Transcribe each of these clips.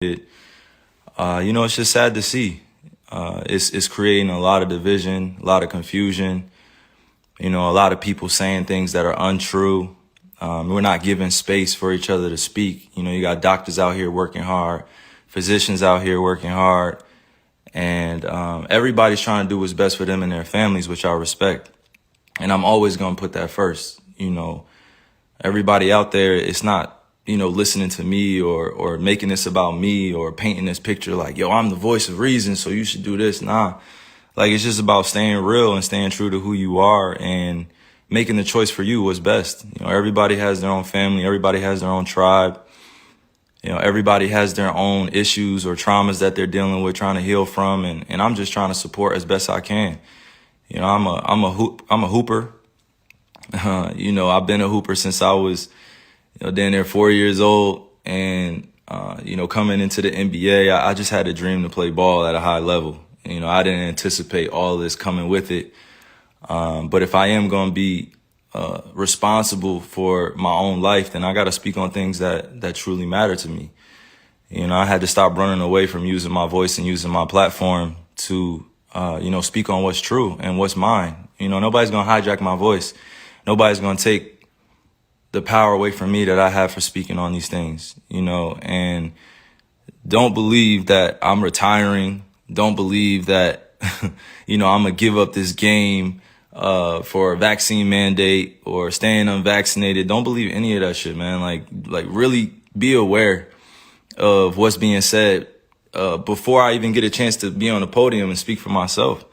It's just sad to see. It's creating a lot of division, a lot of confusion. A lot of people saying things that are untrue. We're not giving space for each other to speak. You got doctors out here working hard, physicians out here working hard, and everybody's trying to do what's best for them and their families, which I respect. And I'm always going to put that first. Everybody out there, it's not, listening to me or making this about me or painting this picture like, yo, I'm the voice of reason, so you should do this. Nah, it's just about staying real and staying true to who you are and making the choice for you what's best. Everybody has their own family. Everybody has their own tribe. Everybody has their own issues or traumas that they're dealing with, trying to heal from. And I'm just trying to support as best I can. I'm a hooper. I've been a hooper since I was, down there 4 years old. And, coming into the NBA, I just had a dream to play ball at a high level. I didn't anticipate all this coming with it. But if I am going to be responsible for my own life, then I got to speak on things that truly matter to me. I had to stop running away from using my voice and using my platform to, speak on what's true and what's mine. Nobody's going to hijack my voice. Nobody's going to take the power away from me that I have for speaking on these things, and don't believe that I'm retiring. Don't believe that, I'm going to give up this game for a vaccine mandate or staying unvaccinated. Don't believe any of that shit, man. Like really be aware of what's being said before I even get a chance to be on the podium and speak for myself.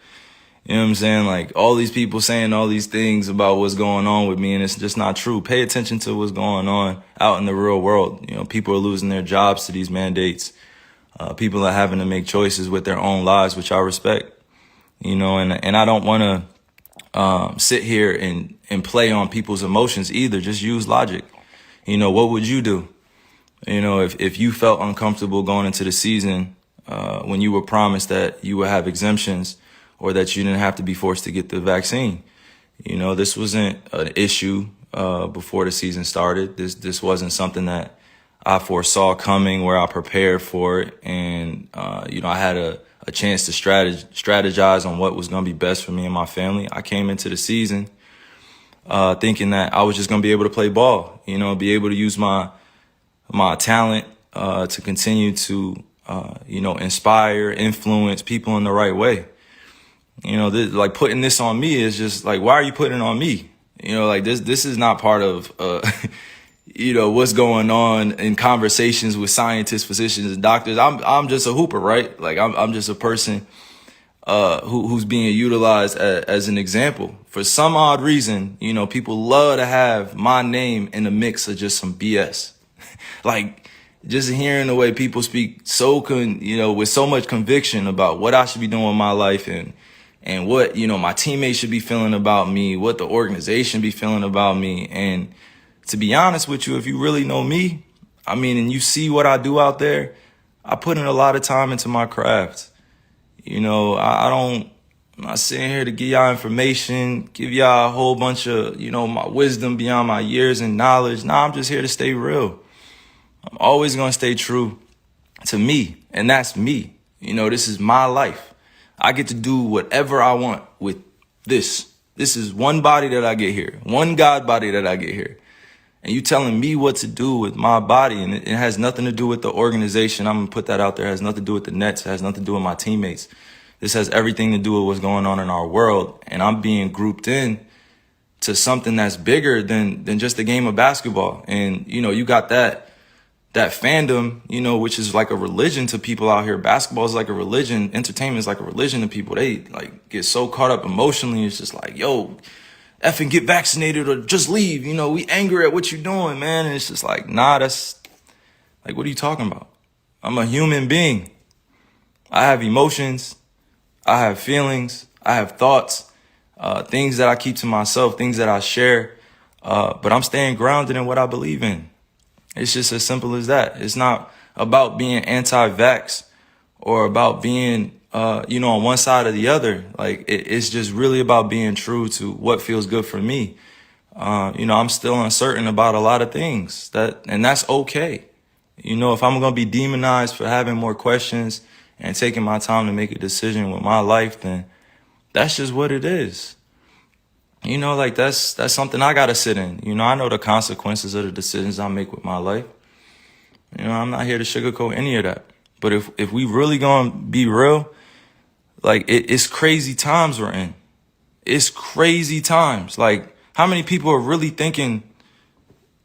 You know what I'm saying? All these people saying all these things about what's going on with me, and it's just not true. Pay attention to what's going on out in the real world. People are losing their jobs to these mandates. People are having to make choices with their own lives, which I respect. And I don't want to sit here and play on people's emotions either. Just use logic. What would you do? If you felt uncomfortable going into the season when you were promised that you would have exemptions or that you didn't have to be forced to get the vaccine. This wasn't an issue before the season started. This wasn't something that I foresaw coming, where I prepared for it. And, I had a chance to strategize on what was going to be best for me and my family. I came into the season thinking that I was just going to be able to play ball, be able to use my talent to continue to, inspire, influence people in the right way. Putting this on me is just why are you putting it on me? This is not part of, what's going on in conversations with scientists, physicians, and doctors. I'm just a hooper, right? I'm just a person, who's being utilized as an example. For some odd reason, people love to have my name in the mix of just some BS. Just hearing the way people speak with so much conviction about what I should be doing with my life and what, my teammates should be feeling about me, what the organization be feeling about me. And to be honest with you, if you really know me, and you see what I do out there, I put in a lot of time into my craft. I'm not sitting here to give y'all information, give y'all a whole bunch of, my wisdom beyond my years and knowledge. Nah, I'm just here to stay real. I'm always going to stay true to me, and that's me. This is my life. I get to do whatever I want with this. This is one body that I get here, one God body that I get here. And you telling me what to do with my body, and it has nothing to do with the organization. I'm going to put that out there. It has nothing to do with the Nets. It has nothing to do with my teammates. This has everything to do with what's going on in our world. And I'm being grouped in to something that's bigger than just a game of basketball. And, you got that fandom, which is like a religion to people out here. Basketball is like a religion. Entertainment is like a religion to people. They get so caught up emotionally. It's just yo, effing get vaccinated or just leave. We angry at what you're doing, man. And it's just nah, that's what are you talking about? I'm a human being. I have emotions. I have feelings. I have thoughts, things that I keep to myself, things that I share. But I'm staying grounded in what I believe in. It's just as simple as that. It's not about being anti-vax or about being, on one side or the other. It's just really about being true to what feels good for me. I'm still uncertain about a lot of things and that's okay. You know, if I'm going to be demonized for having more questions and taking my time to make a decision with my life, then that's just what it is. You know, like that's something I got to sit in. You know, I know the consequences of the decisions I make with my life. You know, I'm not here to sugarcoat any of that. But if we really going to be real, like it's crazy times we're in. It's crazy times. Like how many people are really thinking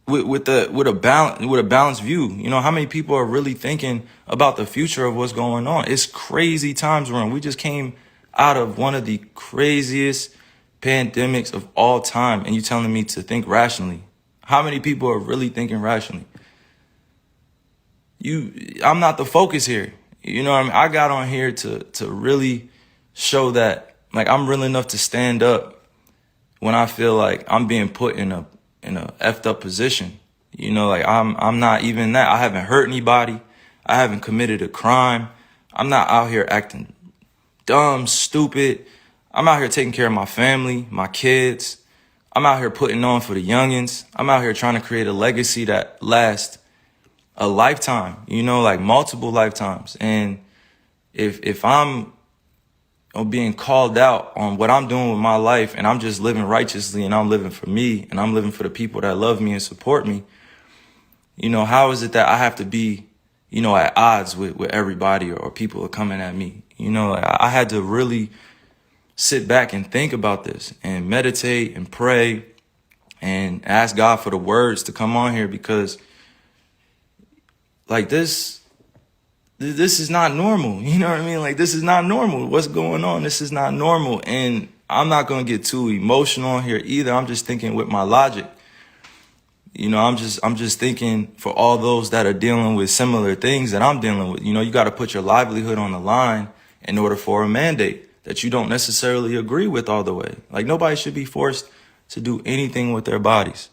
with a balanced view? You know, how many people are really thinking about the future of what's going on? It's crazy times we're in. We just came out of one of the craziest pandemics of all time, and you telling me to think rationally. How many people are really thinking rationally? I'm not the focus here. You know what I mean? I got on here to really show that, like, I'm real enough to stand up when I feel like I'm being put in a effed up position. You know, like I'm not even that. I haven't hurt anybody. I haven't committed a crime. I'm not out here acting dumb, stupid. I'm out here taking care of my family, my kids. I'm out here putting on for the youngins. I'm out here trying to create a legacy that lasts a lifetime, you know, like multiple lifetimes. And if I'm being called out on what I'm doing with my life and I'm just living righteously and I'm living for me and I'm living for the people that love me and support me, you know, how is it that I have to be, you know, at odds with everybody or people are coming at me? You know, like I had to really sit back and think about this and meditate and pray and ask God for the words to come on here, because like this is not normal. You know what I mean? Like, this is not normal. What's going on? This is not normal. And I'm not going to get too emotional here either. I'm just thinking with my logic. You know, I'm just thinking for all those that are dealing with similar things that I'm dealing with. You know, you got to put your livelihood on the line in order for a mandate that you don't necessarily agree with all the way. Like, nobody should be forced to do anything with their bodies.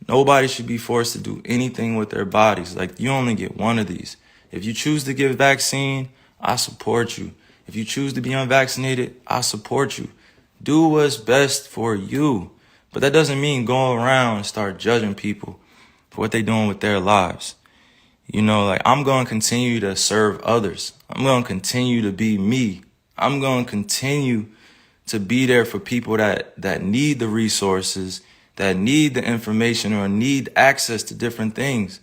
Nobody should be forced to do anything with their bodies. Like, you only get one of these. If you choose to get a vaccine, I support you. If you choose to be unvaccinated, I support you. Do what's best for you. But that doesn't mean go around and start judging people for what they're doing with their lives. You know, like, I'm going to continue to serve others. I'm going to continue to be me. I'm going to continue to be there for people that need the resources, that need the information or need access to different things.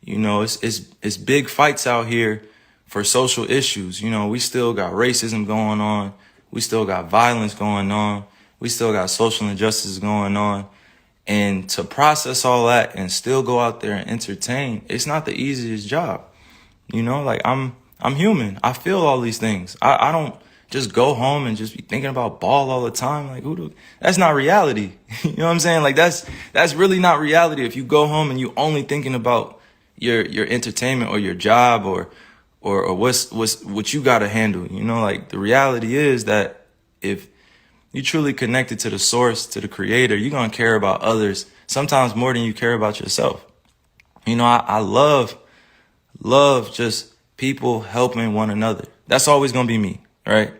You know, it's big fights out here for social issues. You know, we still got racism going on. We still got violence going on. We still got social injustices going on. And to process all that and still go out there and entertain, it's not the easiest job. You know, like, I'm human. I feel all these things. I don't just go home and just be thinking about ball all the time. Like, that's not reality. You know what I'm saying? Like, that's really not reality. If you go home and you only thinking about your entertainment or your job or what you got to handle, you know, like, the reality is that if you truly connected to the source, to the creator, you're going to care about others sometimes more than you care about yourself. You know, I love just people helping one another. That's always going to be me, right?